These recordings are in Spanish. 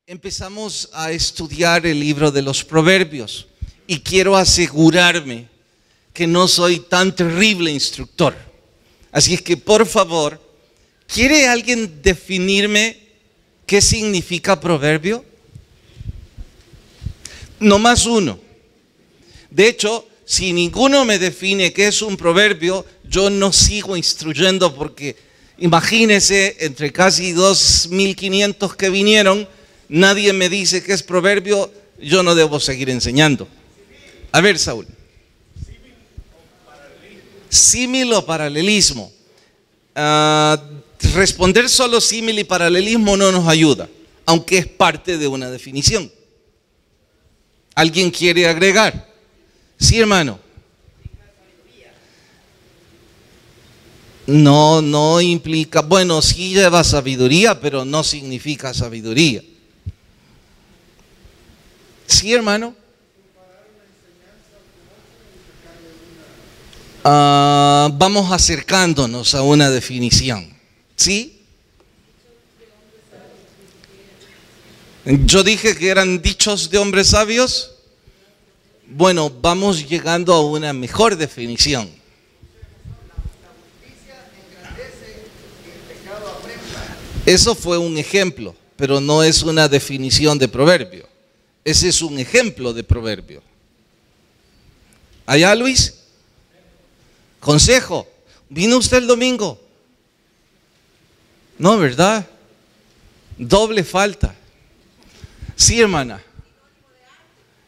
Empezamos a estudiar el libro de los Proverbios y quiero asegurarme que no soy tan terrible instructor. Así es que, por favor, ¿quiere alguien definirme qué significa proverbio? No más uno. De hecho, si ninguno me define qué es un proverbio, yo no sigo instruyendo porque imagínense, entre casi 2.500 que vinieron, nadie me dice qué es proverbio, yo no debo seguir enseñando. A ver, Saúl. Símil o paralelismo. Responder solo símil y paralelismo no nos ayuda, aunque es parte de una definición. ¿Alguien quiere agregar? Sí, hermano. No implica, bueno, sí lleva sabiduría, pero no significa sabiduría. Sí, hermano. Vamos acercándonos a una definición. ¿Sí? Yo dije que eran dichos de hombres sabios. Bueno, vamos llegando a una mejor definición. Eso fue un ejemplo, pero no es una definición de proverbio. Ese es un ejemplo de proverbio. ¿Allá, Luis? Consejo. ¿Vino usted el domingo? No, ¿verdad? Doble falta. Sí, hermana.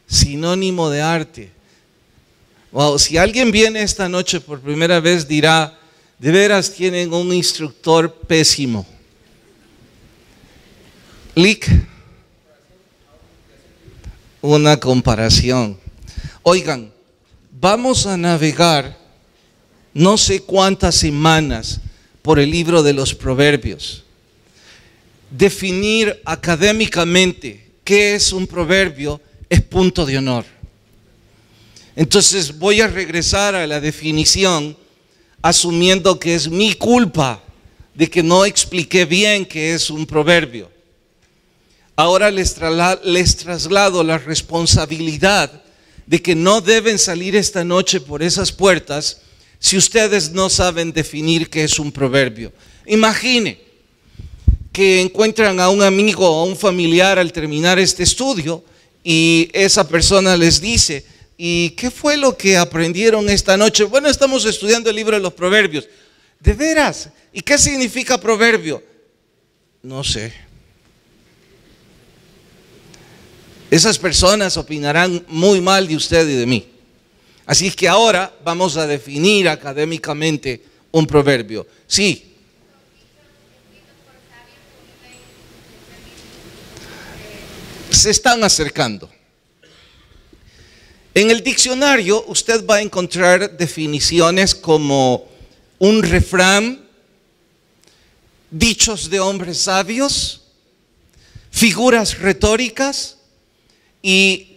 Sinónimo de arte. Wow, si alguien viene esta noche por primera vez dirá, de veras tienen un instructor pésimo. Lick. Una comparación. Oigan, vamos a navegar no sé cuántas semanas por el libro de los Proverbios. Definir académicamente qué es un proverbio es punto de honor. Entonces voy a regresar a la definición asumiendo que es mi culpa de que no expliqué bien qué es un proverbio. Ahora les traslado la responsabilidad de que no deben salir esta noche por esas puertas si ustedes no saben definir qué es un proverbio. Imagine que encuentran a un amigo o a un familiar al terminar este estudio y esa persona les dice, ¿y qué fue lo que aprendieron esta noche? Bueno, estamos estudiando el libro de los Proverbios. ¿De veras? ¿Y qué significa proverbio? No sé. Esas personas opinarán muy mal de usted y de mí. Así que ahora vamos a definir académicamente un proverbio. Sí. Se están acercando. En el diccionario usted va a encontrar definiciones como un refrán, dichos de hombres sabios, figuras retóricas y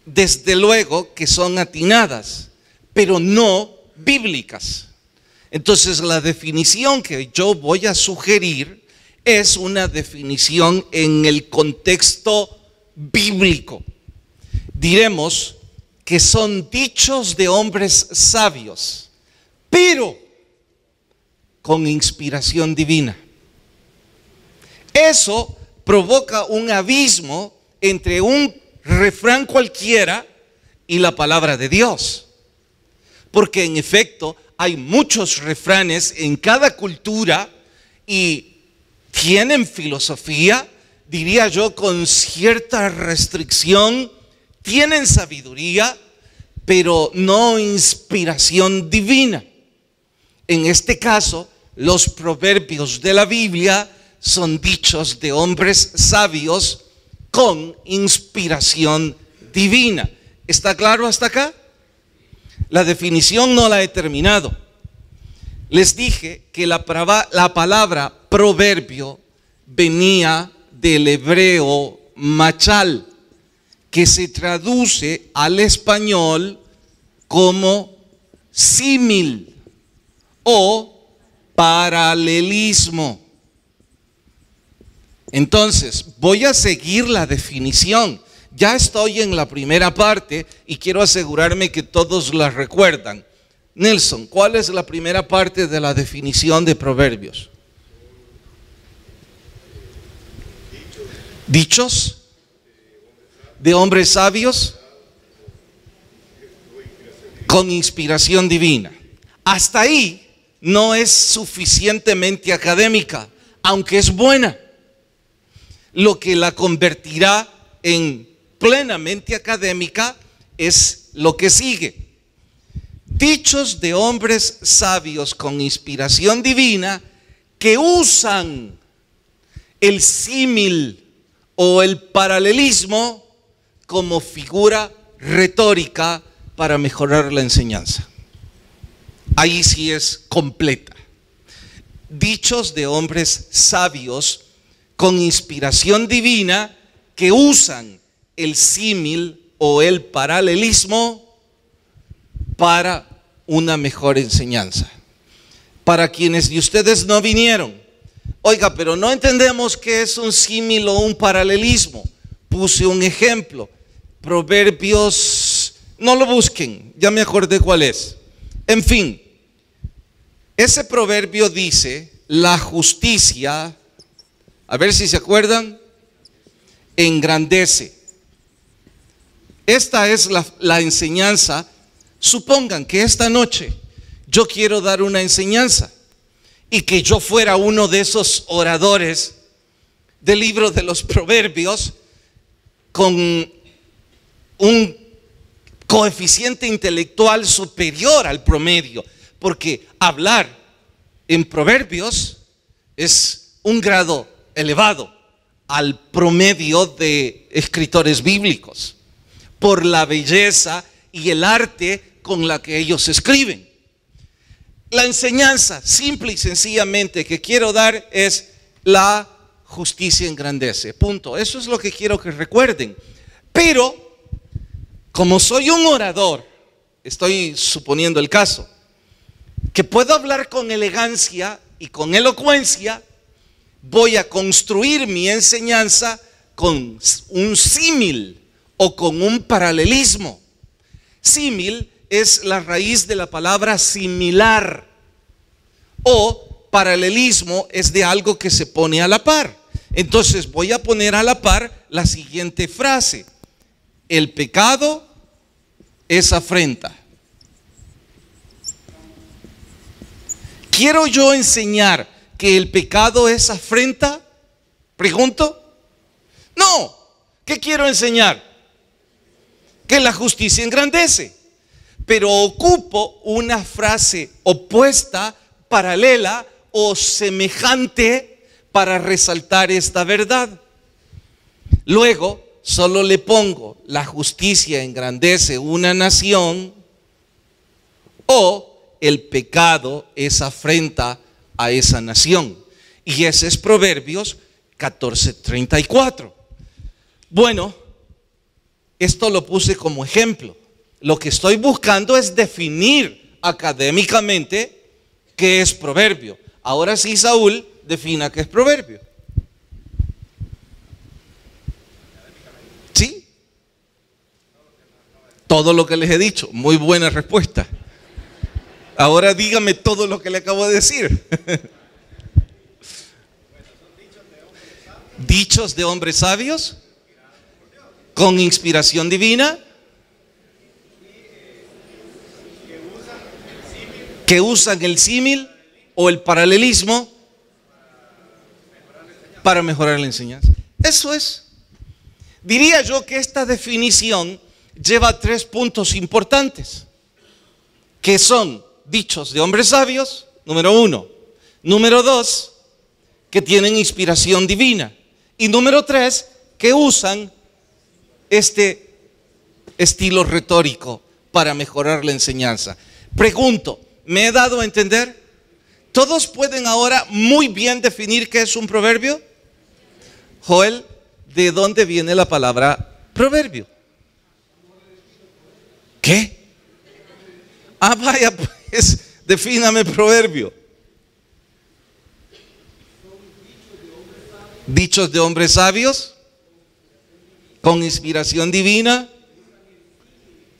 desde luego que son atinadas, pero no bíblicas. Entonces la definición que yo voy a sugerir es una definición en el contexto bíblico. Diremos que son dichos de hombres sabios, pero con inspiración divina. Eso provoca un abismo entre un refrán cualquiera y la palabra de Dios. Porque en efecto hay muchos refranes en cada cultura y tienen filosofía, diría yo, con cierta restricción, tienen sabiduría, pero no inspiración divina. En este caso, los proverbios de la Biblia son dichos de hombres sabios con inspiración divina. ¿Está claro hasta acá? La definición no la he terminado. Les dije que la palabra proverbio venía del hebreo machal, que se traduce al español como símil o paralelismo. Entonces, voy a seguir la definición. Ya estoy en la primera parte y quiero asegurarme que todos la recuerdan. Nelson, ¿cuál es la primera parte de la definición de proverbios? Dichos de hombres sabios con inspiración divina. Hasta ahí no es suficientemente académica, aunque es buena. Lo que la convertirá en plenamente académica es lo que sigue. Dichos de hombres sabios con inspiración divina que usan el símil o el paralelismo como figura retórica para mejorar la enseñanza. Ahí sí es completa. Dichos de hombres sabios con inspiración divina que usan el símil o el paralelismo para una mejor enseñanza. Para quienes de ustedes no vinieron, oiga, pero no entendemos qué es un símil o un paralelismo. Puse un ejemplo, Proverbios, no lo busquen, ya me acordé cuál es. En fin, ese proverbio dice, la justicia, a ver si se acuerdan, engrandece. Esta es la enseñanza. Supongan que esta noche yo quiero dar una enseñanza y que yo fuera uno de esos oradores del libro de los proverbios con un coeficiente intelectual superior al promedio, porque hablar en proverbios es un grado elevado al promedio de escritores bíblicos, por la belleza y el arte con la que ellos escriben. La enseñanza simple y sencillamente que quiero dar es la justicia engrandece, punto. Eso es lo que quiero que recuerden. Pero como soy un orador, estoy suponiendo el caso, que puedo hablar con elegancia y con elocuencia, voy a construir mi enseñanza con un símil o con un paralelismo. Símil es la raíz de la palabra similar, o paralelismo es de algo que se pone a la par. Entonces voy a poner a la par la siguiente frase: el pecado es afrenta. ¿Quiero yo enseñar que el pecado es afrenta? Pregunto. No. ¿Qué quiero enseñar? Que la justicia engrandece. Pero ocupo una frase opuesta, paralela o semejante para resaltar esta verdad. Luego solo le pongo la justicia engrandece una nación, o el pecado es afrenta a esa nación. Y ese es Proverbios 14:34. Bueno, esto lo puse como ejemplo. Lo que estoy buscando es definir académicamente qué es proverbio. Ahora sí, Saúl, defina qué es proverbio. ¿Sí? Todo lo que les he dicho. Muy buena respuesta. Ahora dígame todo lo que le acabo de decir. Dichos de hombres sabios con inspiración divina, que usan el símil o el paralelismo para mejorar la enseñanza. Eso es. Diría yo que esta definición lleva 3 puntos importantes, que son dichos de hombres sabios, número 1. Número 2, que tienen inspiración divina. Y número 3, que usan este estilo retórico para mejorar la enseñanza. Pregunto, ¿me he dado a entender? ¿Todos pueden ahora muy bien definir qué es un proverbio? Joel, ¿de dónde viene la palabra proverbio? ¿Qué? Ah, vaya, pues, defíname proverbio. Dichos de hombres sabios con inspiración divina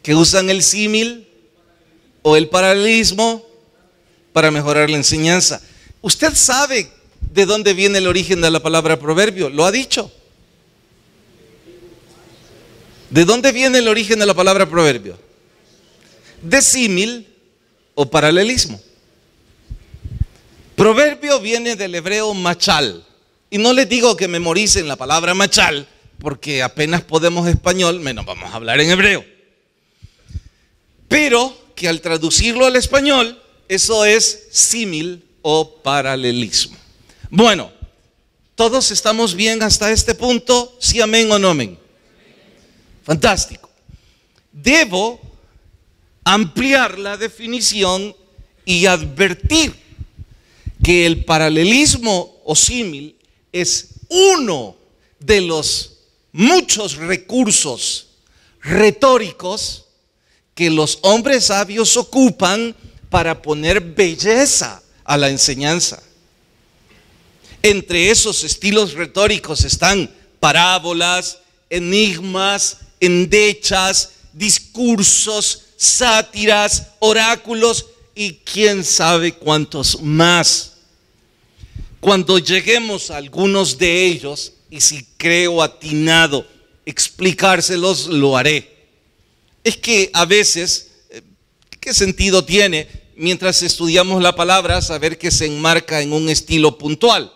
que usan el símil o el paralelismo para mejorar la enseñanza. Usted sabe de dónde viene el origen de la palabra proverbio, lo ha dicho. ¿De dónde viene el origen de la palabra proverbio? De símil o paralelismo. Proverbio viene del hebreo machal. Y no les digo que memoricen la palabra machal, porque apenas podemos español, menos vamos a hablar en hebreo. Pero que al traducirlo al español, eso es símil o paralelismo. Bueno, ¿todos estamos bien hasta este punto? ¿Sí, amén o no amén? Fantástico. Debo ampliar la definición y advertir que el paralelismo o símil es uno de los muchos recursos retóricos que los hombres sabios ocupan para poner belleza a la enseñanza. Entre esos estilos retóricos están parábolas, enigmas, endechas, discursos, sátiras, oráculos y quién sabe cuántos más. Cuando lleguemos a algunos de ellos, y si creo atinado explicárselos, lo haré. Es que a veces, ¿qué sentido tiene mientras estudiamos la palabra saber que se enmarca en un estilo puntual?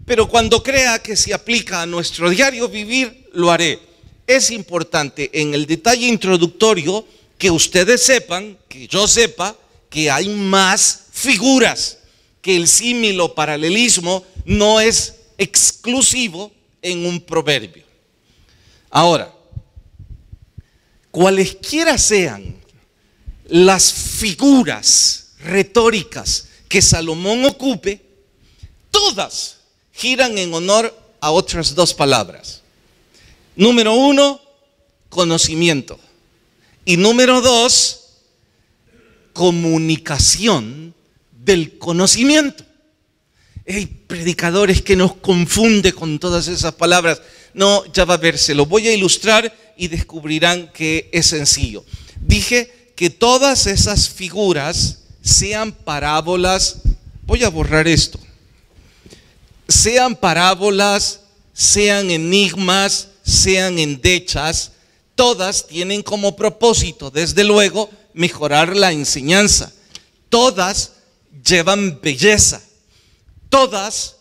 Pero cuando crea que se aplica a nuestro diario vivir, lo haré. Es importante en el detalle introductorio que ustedes sepan, que yo sepa, que hay más figuras, que el símil o paralelismo no es exclusivo en un proverbio. Ahora, cualesquiera sean las figuras retóricas que Salomón ocupe, todas giran en honor a otras dos palabras. Número uno, conocimiento. Y número dos, comunicación del conocimiento. Hay predicadores que nos confunde con todas esas palabras. No, ya va a ver, se lo voy a ilustrar y descubrirán que es sencillo. Dije que todas esas figuras, sean parábolas, voy a borrar esto, sean parábolas, sean enigmas, sean endechas, todas tienen como propósito, desde luego, mejorar la enseñanza. Todas llevan belleza. Todas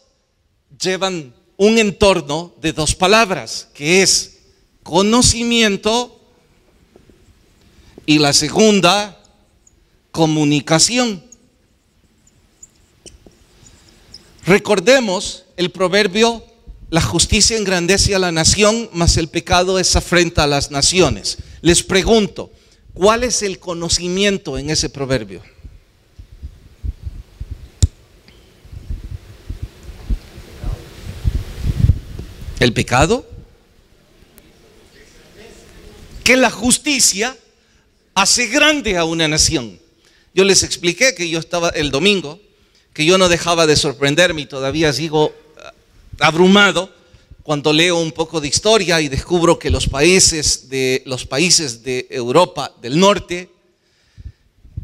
llevan un entorno de dos palabras, que es conocimiento y la segunda, comunicación. Recordemos el proverbio: la justicia engrandece a la nación, mas el pecado es afrenta a las naciones. Les pregunto, ¿cuál es el conocimiento en ese proverbio? ¿El pecado? Que la justicia hace grande a una nación. Yo les expliqué que yo estaba el domingo, que yo no dejaba de sorprenderme y todavía sigo abrumado cuando leo un poco de historia y descubro que los países de Europa del norte,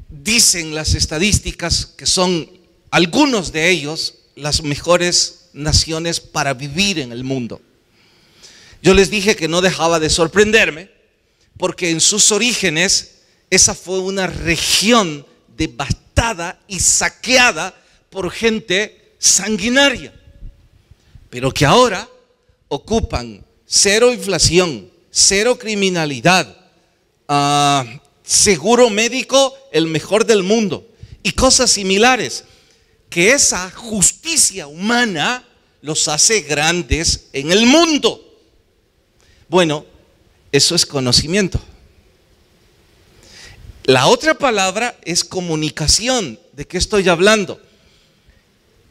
dicen las estadísticas que son algunos de ellos las mejores naciones para vivir en el mundo. Yo les dije que no dejaba de sorprenderme porque en sus orígenes esa fue una región devastada y saqueada por gente sanguinaria, pero que ahora ocupan cero inflación, cero criminalidad, seguro médico el mejor del mundo y cosas similares, que esa justicia humana los hace grandes en el mundo. Bueno, eso es conocimiento. La otra palabra es comunicación. ¿De qué estoy hablando?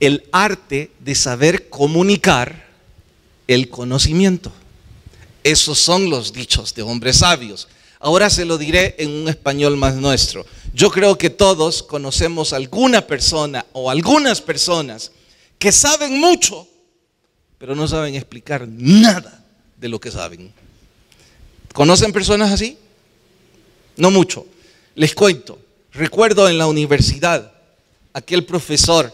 El arte de saber comunicar el conocimiento. Esos son los dichos de hombres sabios. Ahora se lo diré en un español más nuestro. Yo creo que todos conocemos alguna persona o algunas personas que saben mucho, pero no saben explicar nada de lo que saben. ¿Conocen personas así? No mucho. Les cuento. Recuerdo en la universidad aquel profesor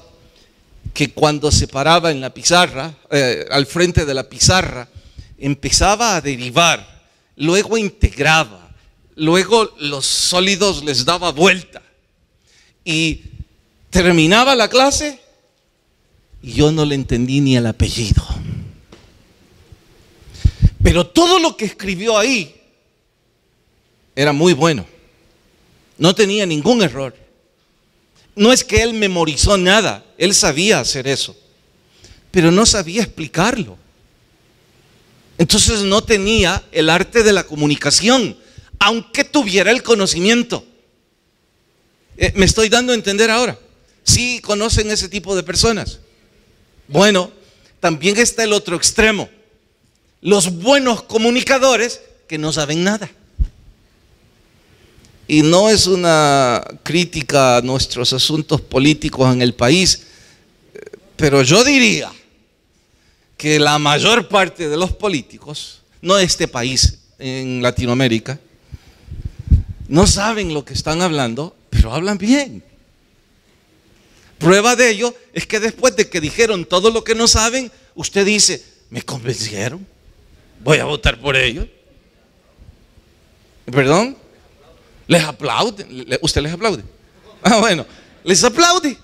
que cuando se paraba en la pizarra, al frente de la pizarra, empezaba a derivar, luego integraba, luego los sólidos les daba vuelta y terminaba la clase y yo no le entendí ni el apellido. Pero todo lo que escribió ahí era muy bueno. No tenía ningún error. No es que él memorizó nada, él sabía hacer eso, pero no sabía explicarlo. Entonces no tenía el arte de la comunicación, aunque tuviera el conocimiento. ¿Me estoy dando a entender ahora? ¿Sí conocen ese tipo de personas? Bueno, también está el otro extremo. Los buenos comunicadores que no saben nada. Y no es una crítica a nuestros asuntos políticos en el país, pero yo diría que la mayor parte de los políticos, no de este país, en Latinoamérica, no saben lo que están hablando, pero hablan bien. Prueba de ello es que después de que dijeron todo lo que no saben, usted dice, ¿me convencieron? Voy a votar por ellos. ¿Perdón? ¿Les aplauden? ¿Usted les aplaude? Ah, bueno, les aplaude.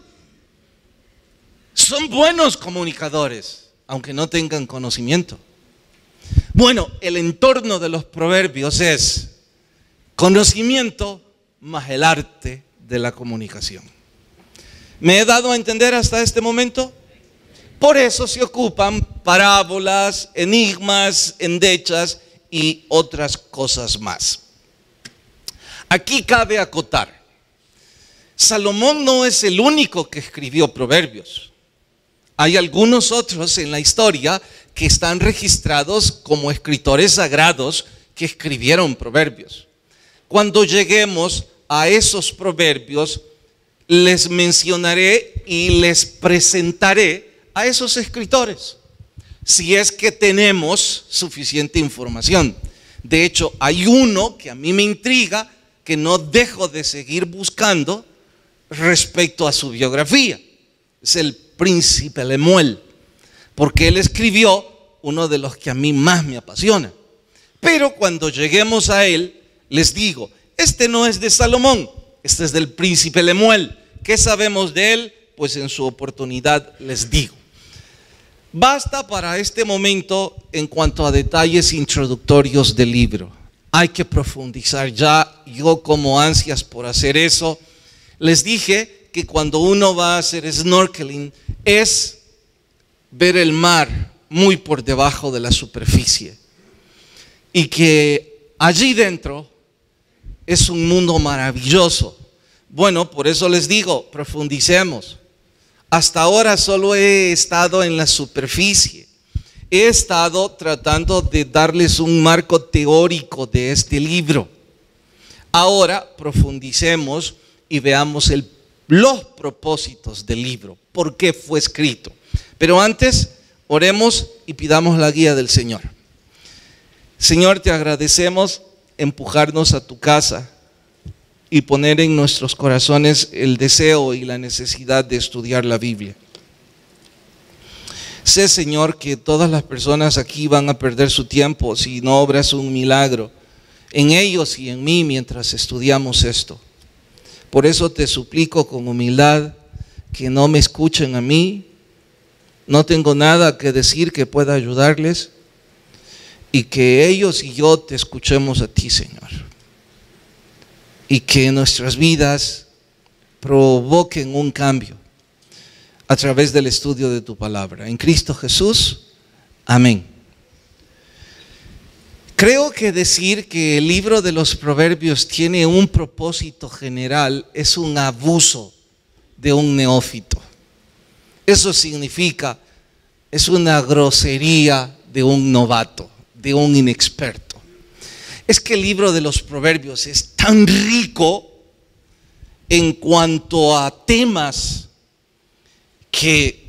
Son buenos comunicadores, aunque no tengan conocimiento. Bueno, el entorno de los proverbios es conocimiento más el arte de la comunicación. ¿Me he dado a entender hasta este momento? Por eso se ocupan parábolas, enigmas, endechas y otras cosas más. Aquí cabe acotar, Salomón no es el único que escribió proverbios. Hay algunos otros en la historia que están registrados como escritores sagrados que escribieron proverbios. Cuando lleguemos a esos proverbios, les mencionaré y les presentaré a esos escritores, si es que tenemos suficiente información. De hecho, hay uno que a mí me intriga, que no dejo de seguir buscando respecto a su biografía. Es el príncipe Lemuel, porque él escribió uno de los que a mí más me apasiona. Pero cuando lleguemos a él, les digo, este no es de Salomón, este es del príncipe Lemuel. ¿Qué sabemos de él? Pues en su oportunidad les digo. Basta para este momento en cuanto a detalles introductorios del libro. Hay que profundizar ya. Yo como ansias por hacer eso, les dije que cuando uno va a hacer snorkeling es ver el mar muy por debajo de la superficie y que allí dentro es un mundo maravilloso. Bueno, por eso les digo, profundicemos. Hasta ahora solo he estado en la superficie. He estado tratando de darles un marco teórico de este libro. Ahora profundicemos y veamos los propósitos del libro, por qué fue escrito. Pero antes, oremos y pidamos la guía del Señor. Señor, te agradecemos empujarnos a tu casa y poner en nuestros corazones el deseo y la necesidad de estudiar la Biblia. Sé, Señor, que todas las personas aquí van a perder su tiempo si no obras un milagro en ellos y en mí mientras estudiamos esto. Por eso te suplico con humildad que no me escuchen a mí. No tengo nada que decir que pueda ayudarles, y que ellos y yo te escuchemos a ti, Señor, y que nuestras vidas provoquen un cambio a través del estudio de tu palabra. En Cristo Jesús, amén. Creo que decir que el libro de los Proverbios tiene un propósito general es un abuso de un neófito. Eso significa, es una grosería de un novato, de un inexperto. Es que el libro de los Proverbios es tan rico en cuanto a temas que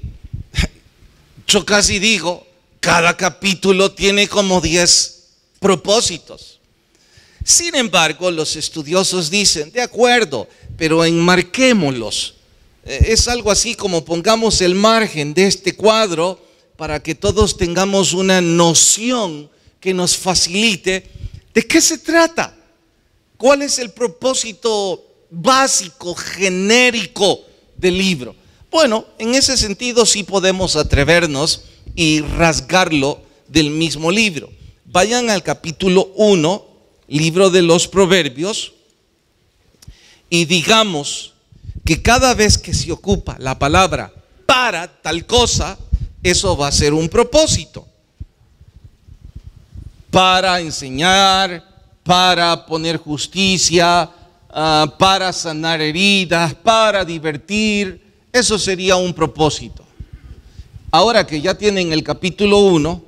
yo casi digo Cada capítulo tiene como 10 propósitos. Sin embargo, los estudiosos dicen, de acuerdo, pero enmarquémoslos. Es algo así como pongamos el margen de este cuadro para que todos tengamos una noción que nos facilite de qué se trata. ¿Cuál es el propósito básico, genérico del libro? Bueno, en ese sentido sí podemos atrevernos y rasgarlo del mismo libro. Vayan al capítulo 1, libro de los Proverbios, y digamos que cada vez que se ocupa la palabra para tal cosa, eso va a ser un propósito. Para enseñar, para poner justicia, para sanar heridas, para divertir, eso sería un propósito. Ahora que ya tienen el capítulo 1,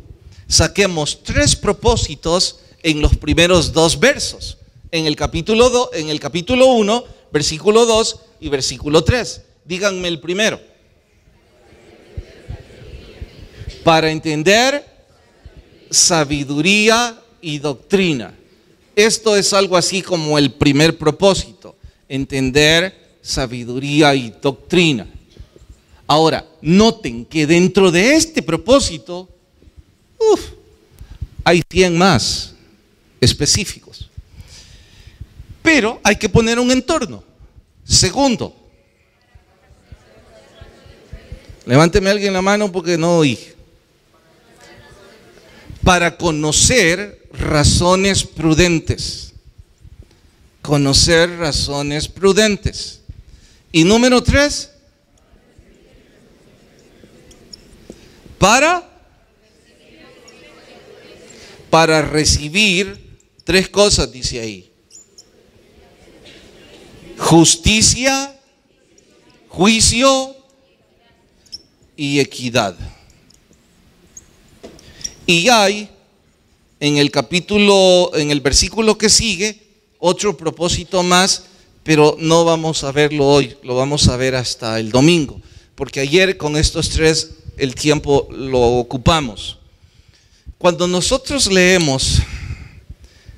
saquemos 3 propósitos en los primeros 2 versos. En el capítulo 1, versículo 2 y versículo 3. Díganme el primero. Para entender sabiduría y doctrina. Esto es algo así como el primer propósito, entender sabiduría y doctrina. Ahora, noten que dentro de este propósito, hay 100 más específicos. Pero hay que poner un entorno. Segundo, levánteme alguien la mano porque no oí. Para conocer razones prudentes. Conocer razones prudentes. Y número 3, para recibir 3 cosas, dice ahí: justicia, juicio y equidad. Y hay en el versículo que sigue, otro propósito más, pero no vamos a verlo hoy, lo vamos a ver hasta el domingo, porque ayer con estos 3 el tiempo lo ocupamos. Cuando nosotros leemos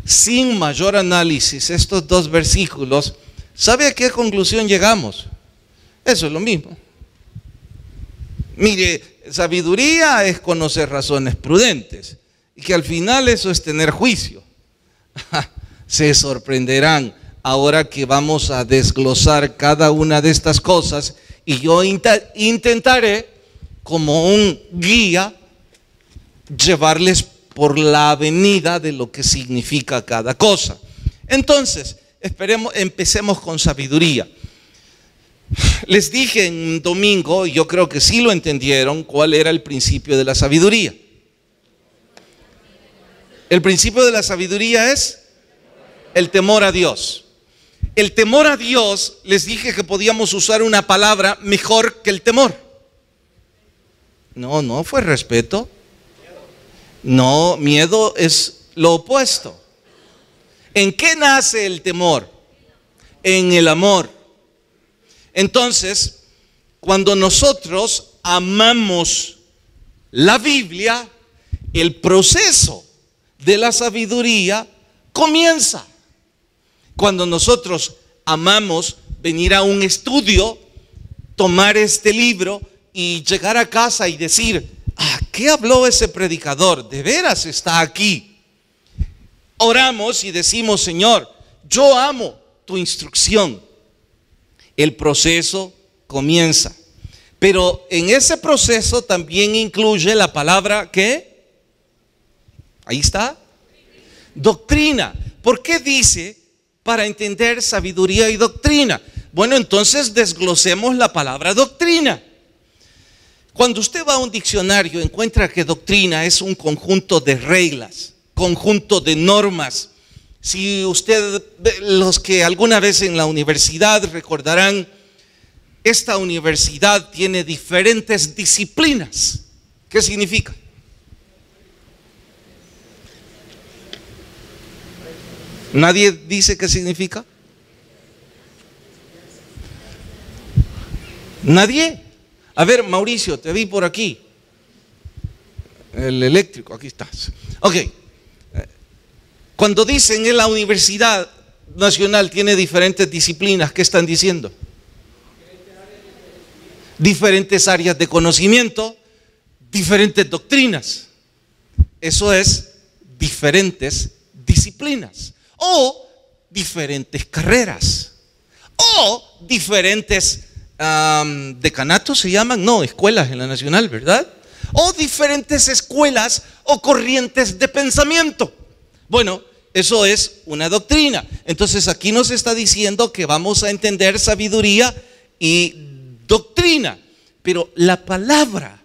sin mayor análisis estos 2 versículos, ¿sabe a qué conclusión llegamos? Eso es lo mismo. Mire, sabiduría es conocer razones prudentes, y que al final eso es tener juicio. Se sorprenderán ahora que vamos a desglosar cada una de estas cosas, y yo intentaré como un guía llevarles por la avenida de lo que significa cada cosa. Entonces, empecemos con sabiduría. Les dije en domingo, y yo creo que sí lo entendieron, cuál era el principio de la sabiduría. El principio de la sabiduría es el temor a Dios. El temor a Dios, les dije que podíamos usar una palabra mejor que el temor. No fue respeto. No, miedo es lo opuesto. ¿En qué nace el temor? En el amor. Entonces, cuando nosotros amamos la Biblia, el proceso de la sabiduría comienza. Cuando nosotros amamos venir a un estudio, tomar este libro y llegar a casa y decir: ¿qué habló ese predicador? De veras está aquí. Oramos y decimos: Señor, yo amo tu instrucción. El proceso comienza. Pero en ese proceso también incluye la palabra ¿qué? Ahí está. Doctrina. ¿Por qué dice para entender sabiduría y doctrina? Bueno, entonces desglosemos la palabra doctrina. Cuando usted va a un diccionario, encuentra que doctrina es un conjunto de reglas, conjunto de normas. Si usted, los que alguna vez en la universidad recordarán, esta universidad tiene diferentes disciplinas. ¿Qué significa? ¿Nadie dice qué significa? ¿Nadie? A ver, Mauricio, te vi por aquí. el eléctrico, aquí estás. Ok. Cuando dicen en la Universidad Nacional tiene diferentes disciplinas, ¿qué están diciendo? Diferentes áreas de conocimiento, diferentes doctrinas. Eso es diferentes disciplinas o diferentes carreras o diferentes decanatos se llaman, no, escuelas en la Nacional, ¿verdad? O diferentes escuelas o corrientes de pensamiento. Bueno, eso es una doctrina. Entonces aquí nos está diciendo que vamos a entender sabiduría y doctrina, pero la palabra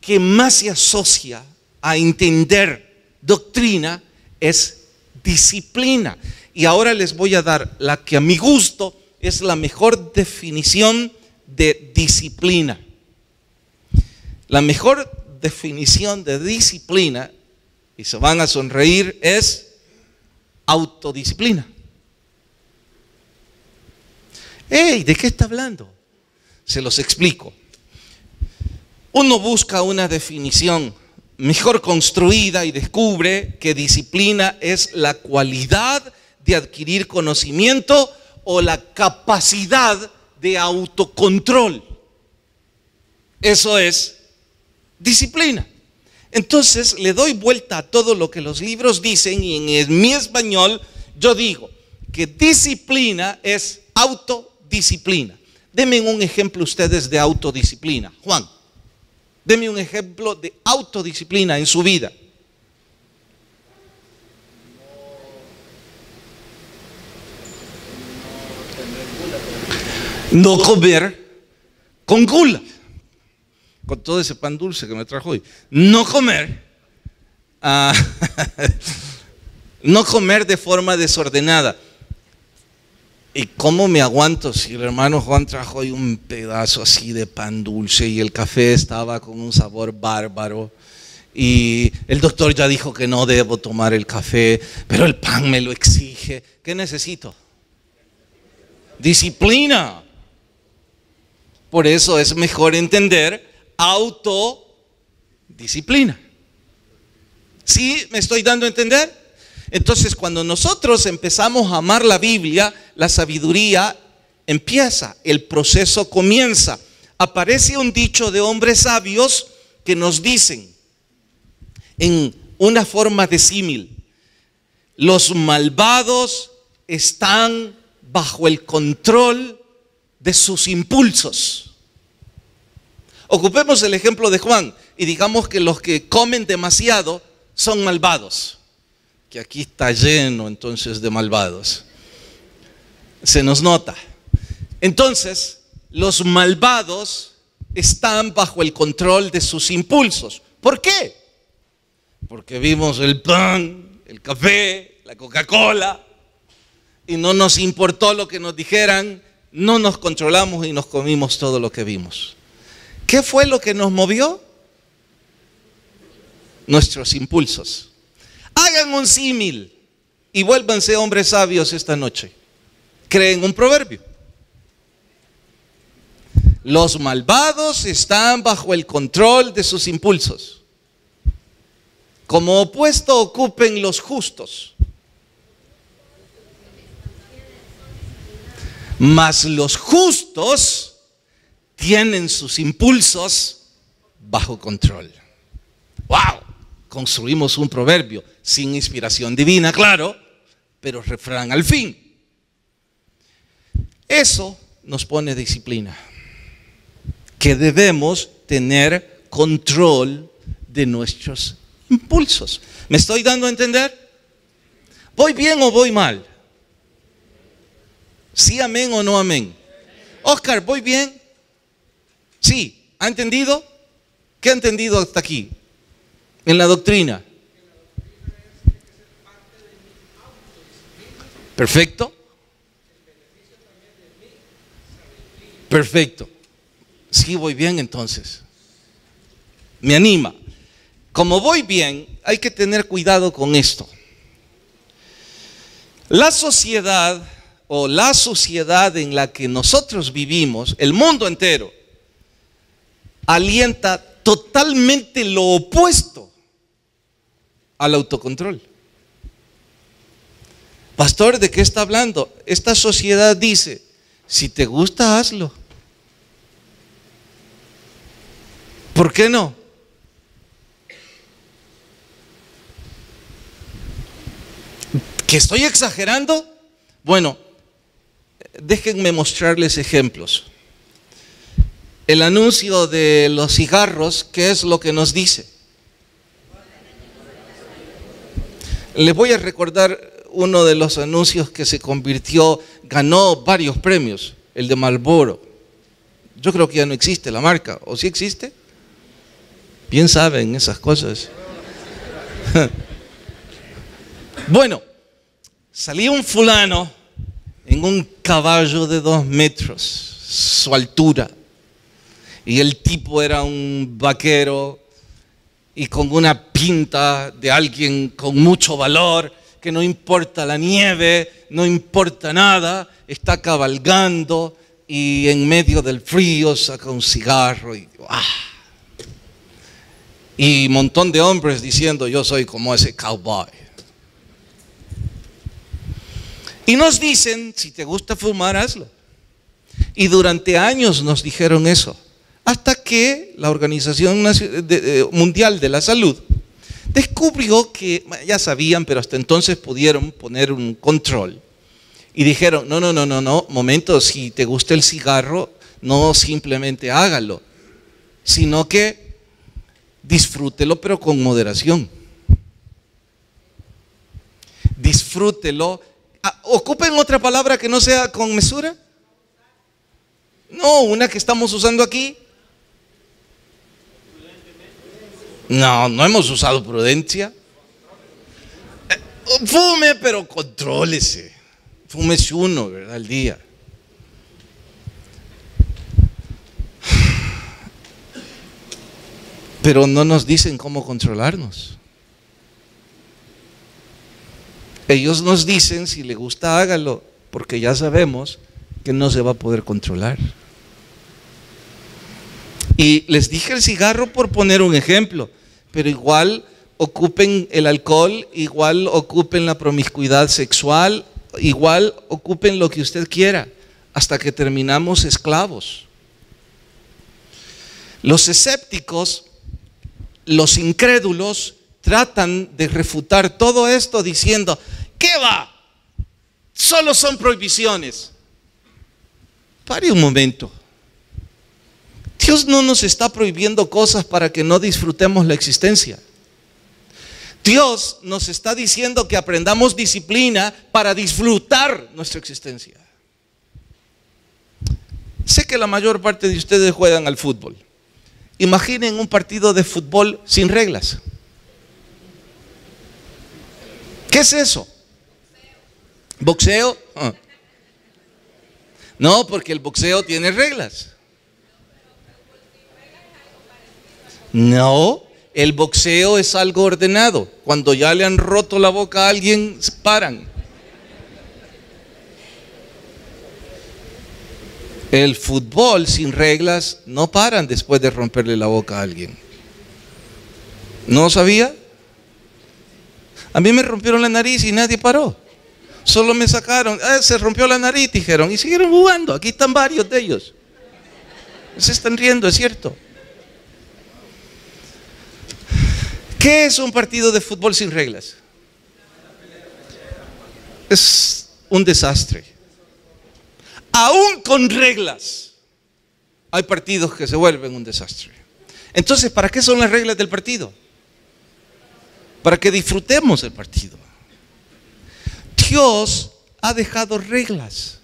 que más se asocia a entender doctrina es disciplina. Y ahora les voy a dar la que a mi gusto es la mejor definición de disciplina. La mejor definición de disciplina, y se van a sonreír, es autodisciplina. ¡Ey! ¿De qué está hablando? Se los explico. Uno busca una definición mejor construida y descubre que disciplina es la cualidad de adquirir conocimiento o la capacidad de autocontrol. Eso es disciplina. Entonces le doy vuelta a todo lo que los libros dicen y en mi español yo digo que disciplina es autodisciplina. Denme un ejemplo ustedes de autodisciplina. Juan, denme un ejemplo de autodisciplina en su vida. No comer con gula, con todo ese pan dulce que me trajo hoy. No comer, no comer de forma desordenada. ¿Y cómo me aguanto si el hermano Juan trajo hoy un pedazo así de pan dulce y el café estaba con un sabor bárbaro? Y el doctor ya dijo que no debo tomar el café, pero el pan me lo exige. ¿Qué necesito? Disciplina. Por eso es mejor entender autodisciplina. ¿Sí me estoy dando a entender? Entonces, cuando nosotros empezamos a amar la Biblia, la sabiduría empieza, el proceso comienza. Aparece un dicho de hombres sabios que nos dicen, en una forma de símil, los malvados están bajo el control de sus impulsos. Ocupemos el ejemplo de Juan y digamos que los que comen demasiado son malvados, que aquí está lleno entonces de malvados, se nos nota. Entonces los malvados están bajo el control de sus impulsos. ¿Por qué? Porque vimos el pan, el café, la Coca-Cola y no nos importó lo que nos dijeran. No nos controlamos y nos comimos todo lo que vimos. ¿Qué fue lo que nos movió? Nuestros impulsos. Hagan un símil y vuélvanse hombres sabios esta noche. Creen un proverbio. Los malvados están bajo el control de sus impulsos. Como opuesto ocupen los justos. Mas los justos tienen sus impulsos bajo control. ¡Wow! Construimos un proverbio sin inspiración divina, claro, pero refrán al fin. Eso nos pone disciplina. Que debemos tener control de nuestros impulsos. ¿Me estoy dando a entender? ¿Voy bien o voy mal? ¿Sí, amén o no amén? Oscar, ¿voy bien? Sí, ¿ha entendido? ¿Qué ha entendido hasta aquí? En la doctrina. Perfecto. Perfecto. Sí, voy bien entonces. Me anima. Como voy bien, hay que tener cuidado con esto. La sociedad o la sociedad en la que nosotros vivimos, el mundo entero, alienta totalmente lo opuesto al autocontrol. Pastor, ¿de qué está hablando? Esta sociedad dice, si te gusta, hazlo. ¿Por qué no? ¿Que estoy exagerando? Bueno, déjenme mostrarles ejemplos. El anuncio de los cigarros, ¿qué es lo que nos dice? Les voy a recordar uno de los anuncios que se convirtió, ganó varios premios, el de Marlboro. Yo creo que ya no existe la marca, ¿o sí existe? Bien saben esas cosas. Bueno, salía un fulano en un caballo de 2 metros, su altura, y el tipo era un vaquero y con una pinta de alguien con mucho valor, que no importa la nieve, no importa nada, está cabalgando y en medio del frío saca un cigarro y ¡ah! Y un montón de hombres diciendo, yo soy como ese cowboy. Y nos dicen, si te gusta fumar, hazlo. Y durante años nos dijeron eso, hasta que la Organización Mundial de la Salud descubrió que, ya sabían, pero hasta entonces pudieron poner un control. Y dijeron, no, momento, si te gusta el cigarro, no simplemente hágalo, sino que disfrútelo, pero con moderación. Disfrútelo. ¿Ocupen otra palabra que no sea con mesura? No, una que estamos usando aquí. No, no hemos usado prudencia. Fume, pero contrólese. Fúmese uno, ¿verdad? Al día. Pero no nos dicen cómo controlarnos. Ellos nos dicen, si le gusta, hágalo, porque ya sabemos que no se va a poder controlar. Y les dije el cigarro por poner un ejemplo, pero igual ocupen el alcohol, igual ocupen la promiscuidad sexual, igual ocupen lo que usted quiera, hasta que terminamos esclavos. Los escépticos, los incrédulos, tratan de refutar todo esto diciendo, ¿qué va? Solo son prohibiciones. Pare un momento. Dios no nos está prohibiendo cosas para que no disfrutemos la existencia. Dios nos está diciendo que aprendamos disciplina para disfrutar nuestra existencia. Sé que la mayor parte de ustedes juegan al fútbol. Imaginen un partido de fútbol sin reglas. ¿Qué es eso? ¿Boxeo? No, porque el boxeo tiene reglas. No, el boxeo es algo ordenado. Cuando ya le han roto la boca a alguien, paran. El fútbol sin reglas no paran después de romperle la boca a alguien. ¿No sabía? A mí me rompieron la nariz y nadie paró. Solo me sacaron, se rompió la nariz, dijeron, y siguieron jugando. Aquí están varios de ellos. Se están riendo, es cierto. ¿Qué es un partido de fútbol sin reglas? Es un desastre. Aún con reglas, hay partidos que se vuelven un desastre. Entonces, ¿para qué son las reglas del partido? Para que disfrutemos el partido. Dios ha dejado reglas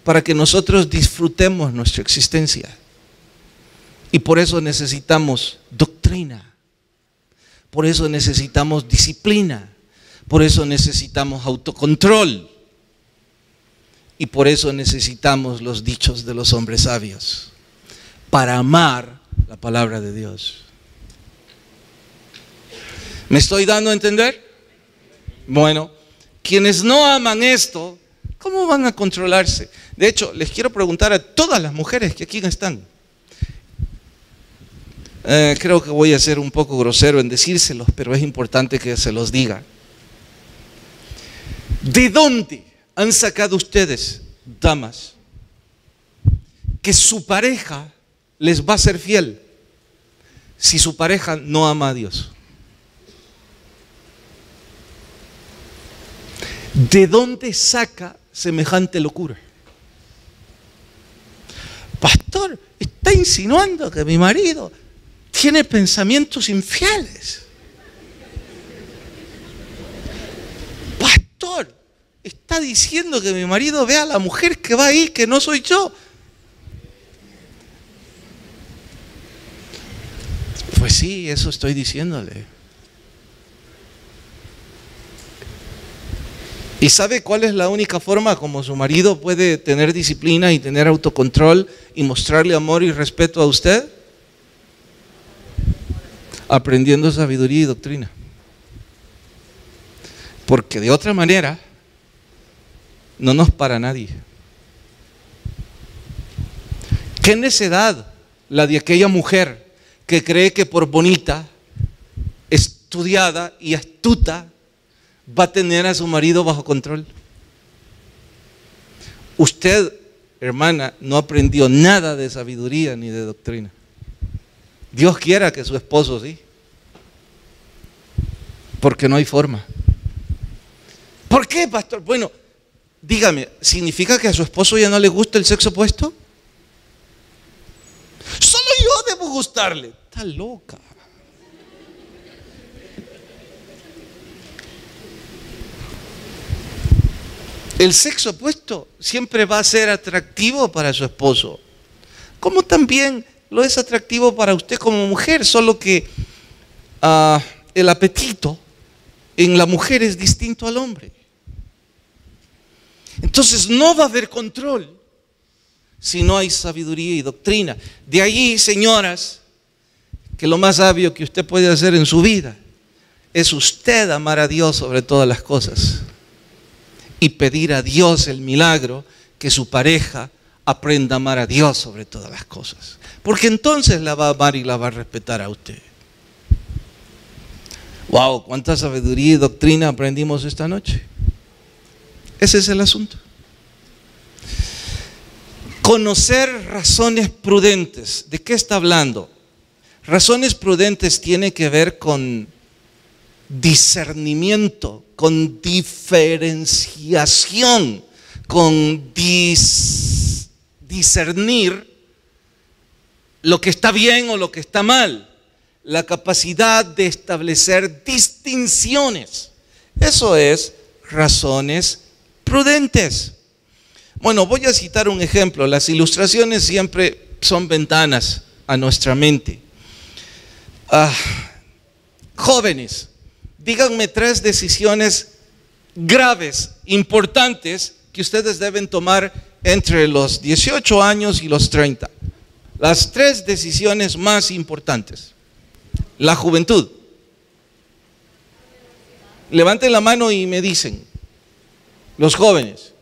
para que nosotros disfrutemos nuestra existencia. Y por eso necesitamos doctrina. Por eso necesitamos disciplina. Por eso necesitamos autocontrol. Y por eso necesitamos los dichos de los hombres sabios, para amar la palabra de Dios. ¿Me estoy dando a entender? Bueno, quienes no aman esto, ¿cómo van a controlarse? De hecho, les quiero preguntar a todas las mujeres que aquí están. Creo que voy a ser un poco grosero en decírselos, pero es importante que se los diga. ¿De dónde han sacado ustedes, damas, que su pareja les va a ser fiel si su pareja no ama a Dios? ¿De dónde saca semejante locura? Pastor, está insinuando que mi marido tiene pensamientos infieles. Pastor, está diciendo que mi marido ve a la mujer que va ahí, que no soy yo. Pues sí, eso estoy diciéndole. ¿Y sabe cuál es la única forma como su marido puede tener disciplina y tener autocontrol y mostrarle amor y respeto a usted? Aprendiendo sabiduría y doctrina. Porque de otra manera no nos para nadie. ¿Qué necedad la de aquella mujer que cree que por bonita, estudiada y astuta va a tener a su marido bajo control? Usted, hermana, no aprendió nada de sabiduría ni de doctrina. Dios quiera que su esposo sí, porque no hay forma. ¿Por qué, pastor? Bueno, dígame, ¿significa que a su esposo ya no le gusta el sexo opuesto? Solo yo debo gustarle. Está loca. El sexo opuesto siempre va a ser atractivo para su esposo, como también lo es atractivo para usted como mujer, solo que el apetito en la mujer es distinto al hombre. Entonces no va a haber control si no hay sabiduría y doctrina. De ahí, señoras, que lo más sabio que usted puede hacer en su vida es usted amar a Dios sobre todas las cosas y pedir a Dios el milagro que su pareja aprenda a amar a Dios sobre todas las cosas, porque entonces la va a amar y la va a respetar a usted. Wow, cuánta sabiduría y doctrina aprendimos esta noche. Ese es el asunto. Conocer razones prudentes. ¿De qué está hablando? Razones prudentes tiene que ver con discernimiento, con diferenciación, con discernir lo que está bien o lo que está mal, la capacidad de establecer distinciones. Eso es razones prudentes. Bueno, voy a citar un ejemplo. Las ilustraciones siempre son ventanas a nuestra mente. Jóvenes, díganme 3 decisiones graves, importantes, que ustedes deben tomar entre los 18 años y los 30. Las 3 decisiones más importantes. La juventud. Levanten la mano y me dicen. Los jóvenes.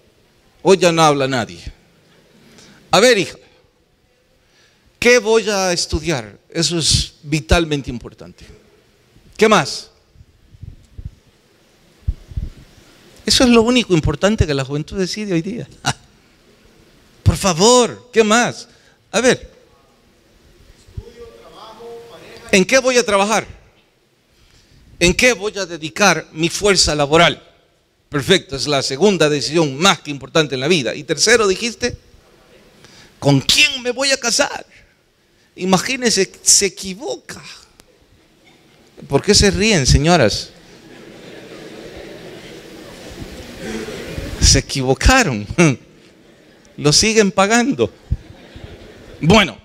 Hoy ya no habla nadie. A ver, hija, ¿qué voy a estudiar? Eso es vitalmente importante. ¿Qué más? Eso es lo único importante que la juventud decide hoy día. Por favor, ¿qué más? A ver. Estudio, trabajo, pareja. ¿En qué voy a trabajar? ¿En qué voy a dedicar mi fuerza laboral? Perfecto, es la segunda decisión más que importante en la vida. Y tercero, dijiste, ¿con quién me voy a casar? Imagínense, se equivoca. ¿Por qué se ríen, señoras? Se equivocaron. Lo siguen pagando. Bueno,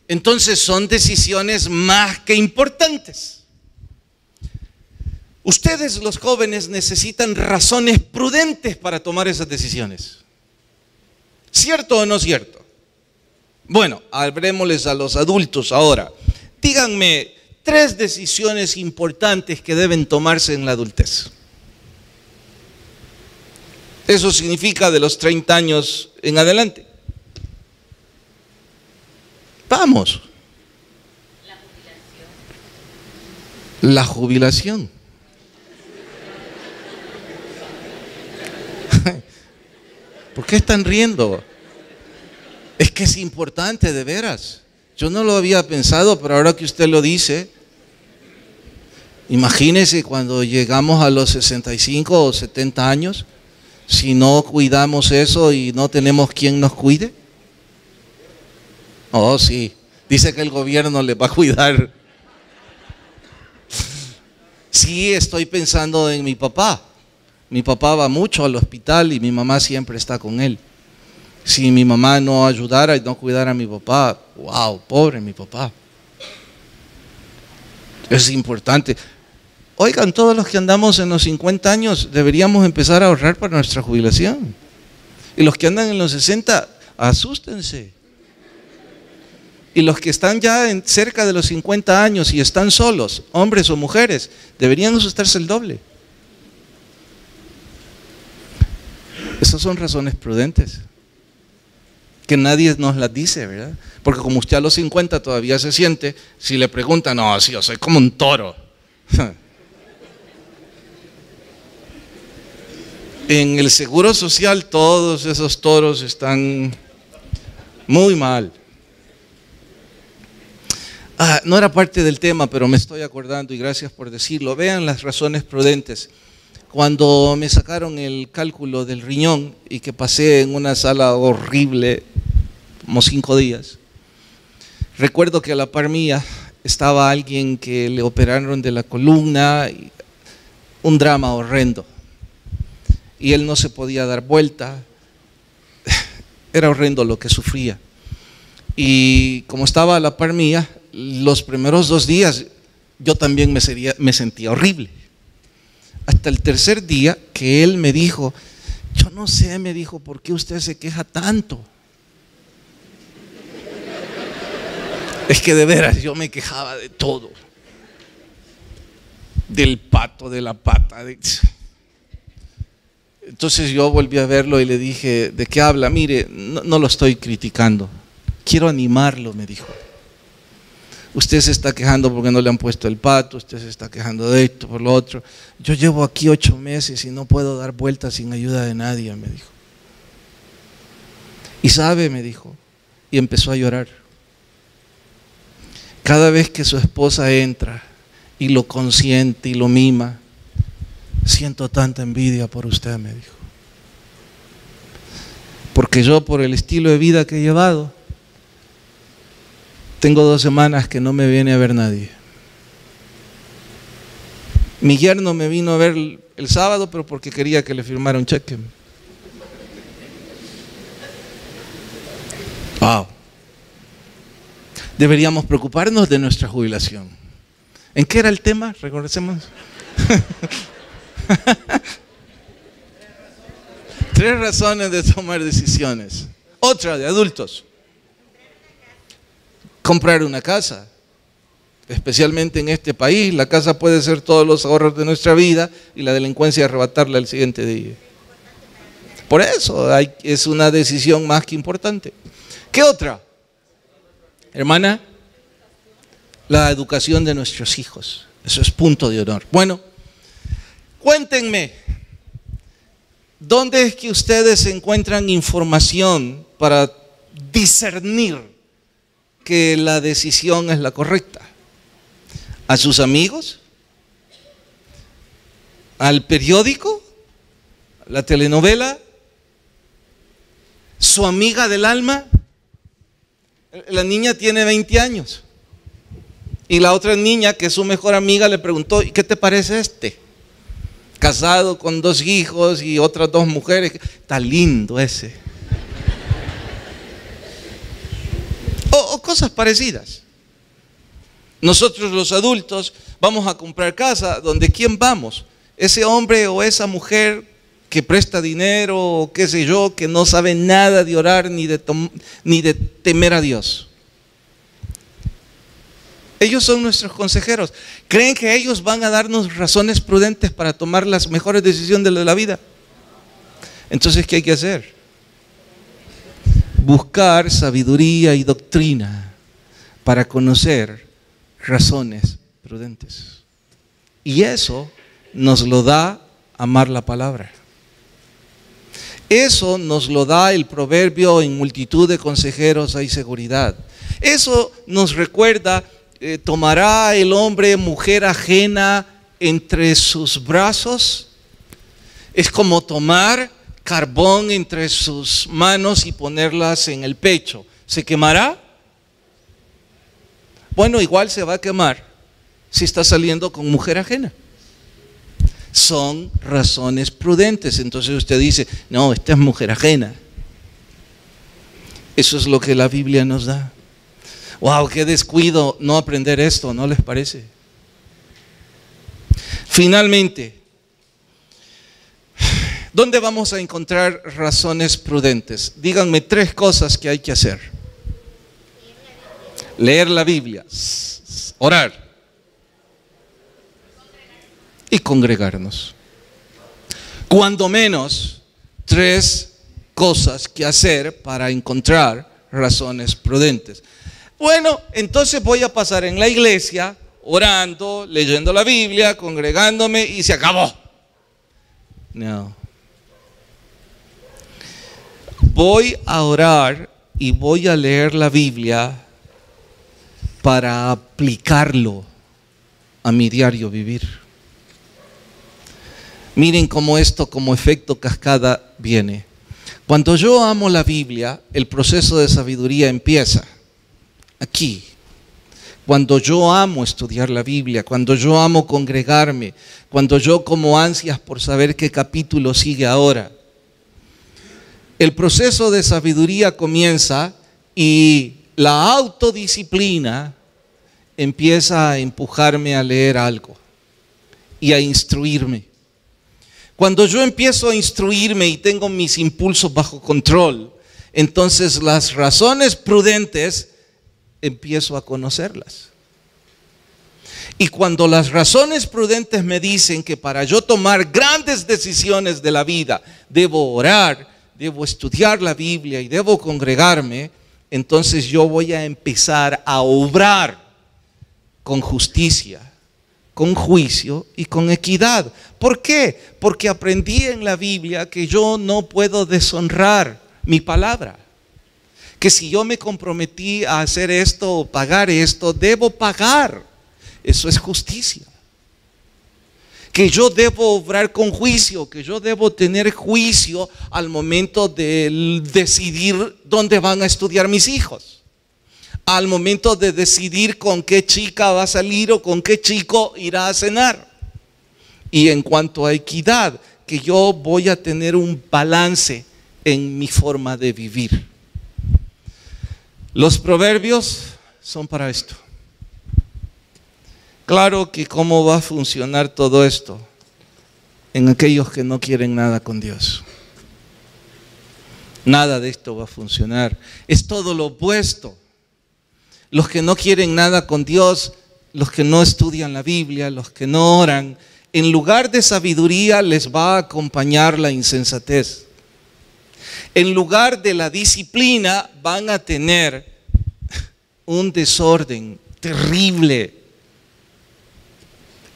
entonces son decisiones más que importantes. Ustedes, los jóvenes, necesitan razones prudentes para tomar esas decisiones. ¿Cierto o no cierto? Bueno, hablemosles a los adultos ahora. Díganme 3 decisiones importantes que deben tomarse en la adultez. Eso significa de los 30 años en adelante. Vamos. La jubilación. ¿Por qué están riendo? Es que es importante, de veras. Yo no lo había pensado, pero ahora que usted lo dice, imagínese cuando llegamos a los 65 o 70 años, si no cuidamos eso y no tenemos quien nos cuide. Oh, sí. Dice que el gobierno le va a cuidar. Sí, estoy pensando en mi papá. Mi papá va mucho al hospital y mi mamá siempre está con él. Si mi mamá no ayudara y no cuidara a mi papá, wow, pobre mi papá. Es importante. Oigan, todos los que andamos en los 50 años deberíamos empezar a ahorrar para nuestra jubilación. Y los que andan en los 60, asústense. Y los que están ya cerca de los 50 años y están solos, hombres o mujeres, deberían asustarse el doble. Esas son razones prudentes, que nadie nos las dice, ¿verdad? Porque como usted a los 50 todavía se siente, si le preguntan, no, sí, yo soy como un toro. En el Seguro Social todos esos toros están muy mal. No era parte del tema, pero me estoy acordando y gracias por decirlo. Vean las razones prudentes. Cuando me sacaron el cálculo del riñón y que pasé en una sala horrible, como 5 días, recuerdo que a la par mía estaba alguien que le operaron de la columna, y un drama horrendo. Y él no se podía dar vuelta, era horrendo lo que sufría. Y como estaba a la par mía, los primeros 2 días yo también me sentía horrible. Hasta el tercer día que él me dijo, yo no sé, me dijo, ¿por qué usted se queja tanto? Es que de veras yo me quejaba de todo. Del pato, de la pata. Entonces yo volví a verlo y le dije, ¿de qué habla? Mire, no lo estoy criticando, quiero animarlo, me dijo. Usted se está quejando porque no le han puesto el pato, usted se está quejando de esto, por lo otro. Yo llevo aquí 8 meses y no puedo dar vueltas sin ayuda de nadie, me dijo. Y sabe, me dijo, y empezó a llorar. Cada vez que su esposa entra y lo consiente y lo mima, siento tanta envidia por usted, me dijo. Porque yo, por el estilo de vida que he llevado, tengo 2 semanas que no me viene a ver nadie. Mi yerno me vino a ver el sábado, pero porque quería que le firmara un cheque. Wow. Deberíamos preocuparnos de nuestra jubilación. ¿En qué era el tema? Recordemos. 3 razones de tomar decisiones. Otra de adultos. Comprar una casa, especialmente en este país. La casa puede ser todos los ahorros de nuestra vida y la delincuencia arrebatarla el siguiente día. Por eso es una decisión más que importante. ¿Qué otra? Hermana, la educación de nuestros hijos. Eso es punto de honor. Bueno, cuéntenme, ¿dónde es que ustedes encuentran información para discernir que la decisión es la correcta? ¿A sus amigos? ¿Al periódico? ¿La telenovela? ¿Su amiga del alma? La niña tiene 20 años y la otra niña, que es su mejor amiga, le preguntó, ¿y qué te parece este? Casado con 2 hijos y otras 2 mujeres. Está lindo ese. O cosas parecidas. Nosotros los adultos vamos a comprar casa, donde ¿quién vamos? Ese hombre o esa mujer que presta dinero o qué sé yo, que no sabe nada de orar ni de temer a Dios. Ellos son nuestros consejeros. ¿Creen que ellos van a darnos razones prudentes para tomar las mejores decisiones de la vida? Entonces, ¿qué hay que hacer? Buscar sabiduría y doctrina para conocer razones prudentes. Y eso nos lo da amar la palabra. Eso nos lo da el proverbio: en multitud de consejeros hay seguridad. Eso nos recuerda: ¿tomará el hombre mujer ajena entre sus brazos? Es como tomar carbón entre sus manos y ponerlas en el pecho. ¿Se quemará? Bueno, igual se va a quemar si está saliendo con mujer ajena. Son razones prudentes. Entonces usted dice: no, esta es mujer ajena. Eso es lo que la Biblia nos da. ¡Wow! ¡Qué descuido no aprender esto! ¿No les parece? Finalmente, ¿dónde vamos a encontrar razones prudentes? Díganme 3 cosas que hay que hacer. Leer la Biblia, orar y congregarnos. Cuando menos 3 cosas que hacer para encontrar razones prudentes. Bueno, entonces voy a pasar en la iglesia orando, leyendo la Biblia, congregándome y se acabó. No. Voy a orar y voy a leer la Biblia para aplicarlo a mi diario vivir. Miren cómo esto, como efecto cascada, viene. Cuando yo amo la Biblia, el proceso de sabiduría empieza aquí. Cuando yo amo estudiar la Biblia, cuando yo amo congregarme, cuando yo como ansias por saber qué capítulo sigue ahora, el proceso de sabiduría comienza y la autodisciplina empieza a empujarme a leer algo y a instruirme. Cuando yo empiezo a instruirme y tengo mis impulsos bajo control, entonces las razones prudentes empiezo a conocerlas. Y cuando las razones prudentes me dicen que para yo tomar grandes decisiones de la vida debo orar, debo estudiar la Biblia y debo congregarme, entonces yo voy a empezar a obrar con justicia, con juicio y con equidad. ¿Por qué? Porque aprendí en la Biblia que yo no puedo deshonrar mi palabra. Que si yo me comprometí a hacer esto o pagar esto, debo pagar. Eso es justicia. Que yo debo obrar con juicio, que yo debo tener juicio al momento de decidir dónde van a estudiar mis hijos. Al momento de decidir con qué chica va a salir o con qué chico irá a cenar. Y en cuanto a equidad, que yo voy a tener un balance en mi forma de vivir. Los proverbios son para esto. Claro que cómo va a funcionar todo esto en aquellos que no quieren nada con Dios. Nada de esto va a funcionar. Es todo lo opuesto. Los que no quieren nada con Dios, los que no estudian la Biblia, los que no oran, en lugar de sabiduría les va a acompañar la insensatez. En lugar de la disciplina van a tener un desorden terrible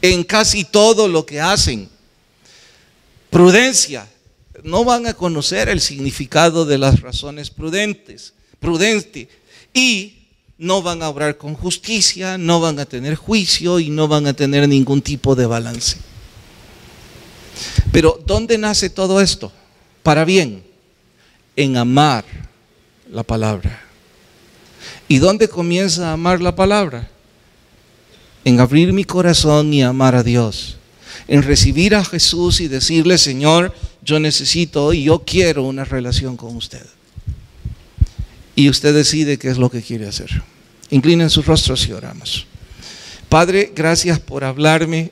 en casi todo lo que hacen. Prudencia. No van a conocer el significado de las razones prudentes. Y no van a obrar con justicia, no van a tener juicio y no van a tener ningún tipo de balance. Pero ¿dónde nace todo esto? Para bien, en amar la palabra. ¿Y dónde comienza a amar la palabra? En abrir mi corazón y amar a Dios. En recibir a Jesús y decirle: Señor, yo necesito y yo quiero una relación con usted. Y usted decide qué es lo que quiere hacer. Inclinen sus rostros y oramos. Padre, gracias por hablarme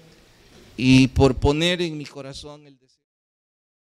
y por poner en mi corazón el deseo.